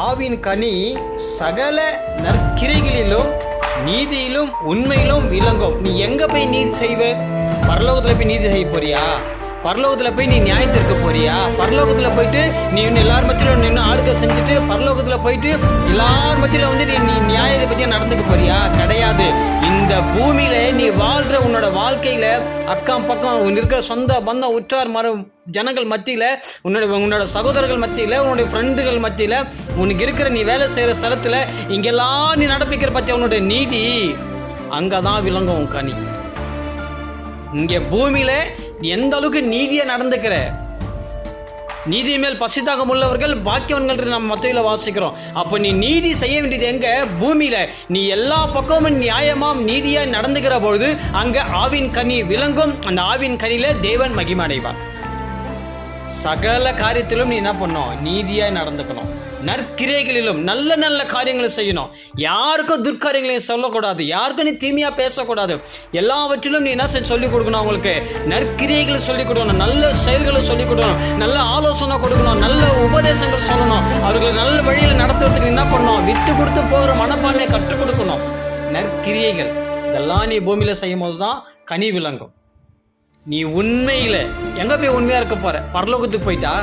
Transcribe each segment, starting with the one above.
ஆவின் கனி சகல நற்கிரைகளிலும் நீதியிலும் உண்மையிலும் விளங்கும். நீ எங்க போய் நீதி செய்வ? பரலோகத்துல போய் நீதி செய்ய போறியா? பரலோகத்துல போய் நீ நியாயத்திற்கு போறியா? பரலோகத்துல போயிட்டு நீ எல்லார் மத்தியிலும் நின்று ஆளுக செஞ்சுட்டு பரலோகத்துல போயிட்டு எல்லார் மத்தியில நீ நியாயத்தை பத்தியா நடந்துக்க போறியா? கிடையாது. இந்த பூமியில நீ வாழ்ற உன்னோட வாழ்க்கையில அக்கம் பக்கம் இருக்கிற சொந்த பந்தம் உற்றார் ஜனங்கள் மத்தியில உன்னோட சகோதரர்கள் மத்தியில உன்னுடைய ஃப்ரெண்டுகள் மத்தியில உனக்கு இருக்கிற நீ வேலை செய்யற ஸ்தலத்துல இங்கெல்லாம் நீ நடப்பிக்கிற பத்தியா உன்னுடைய நீதி அங்கதான் விளங்கும் உன் கனி. இங்க பூமியில எந்த அளவுக்கு நீதியா நடந்துக்கிற, நீதி மேல் பசிதாகம் உள்ளவர்கள் பாக்கியவன்கள் நம்ம மத்தியில வாசிக்கிறோம். அப்ப நீ நீதி செய்ய வேண்டியது எங்க? பூமியில. நீ எல்லா பக்கமும் நியாயமாம் நீதியா நடந்துக்கிற பொழுது அங்க ஆவின் கனி விளங்கும். அந்த ஆவின் கனியில தேவன் மகிமை அடைவார். சகல காரியத்திலும் நீ என்ன பண்ணணும்? நீதியா நடந்துக்கணும். நற்கிரைகளிலும் நல்ல நல்ல காரியங்களை செய்யணும். யாருக்கும் துர்காரியங்களையும் சொல்லக்கூடாது. யாருக்கும் நீ தீமையா பேசக்கூடாது. எல்லாவற்றிலும் நீ என்ன சொல்லிக் கொடுக்கணும்? அவங்களுக்கு நற்கிரைகளை சொல்லிக் கொடுக்கணும், நல்ல செயல்களை சொல்லிக் கொடுக்கணும், நல்ல ஆலோசனை கொடுக்கணும், நல்ல உபதேசங்கள் சொல்லணும். அவர்களை நல்ல வழியில் நடத்துறதுக்கு என்ன பண்ணணும்? விட்டு கொடுத்து போகிற மனப்பான்மையை கற்றுக் கொடுக்கணும். நற்கிரியைகள் இதெல்லாம் நீ பூமியில செய்யும் போதுதான் கனி விளங்கும். நீ உண்மையில எங்க போய் உண்மையா இருக்க போற? பரலோகத்துக்கு போயிட்டா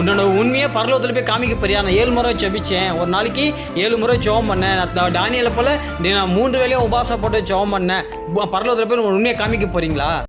உன்னோட உண்மையை பரலோகத்துல போய் காமிக்க போறியா? நான் 7 முறை ஜெபிச்சேன், ஒரு நாளைக்கு 7 முறை ஜெபம் பண்ணேன், நான் டானியலை போல நான் 3 வேளையும் உபாசம் போட்டு ஜெபம் பண்ணேன், பரலோகத்துல போய் உண்மையை காமிக்க போறீங்களா?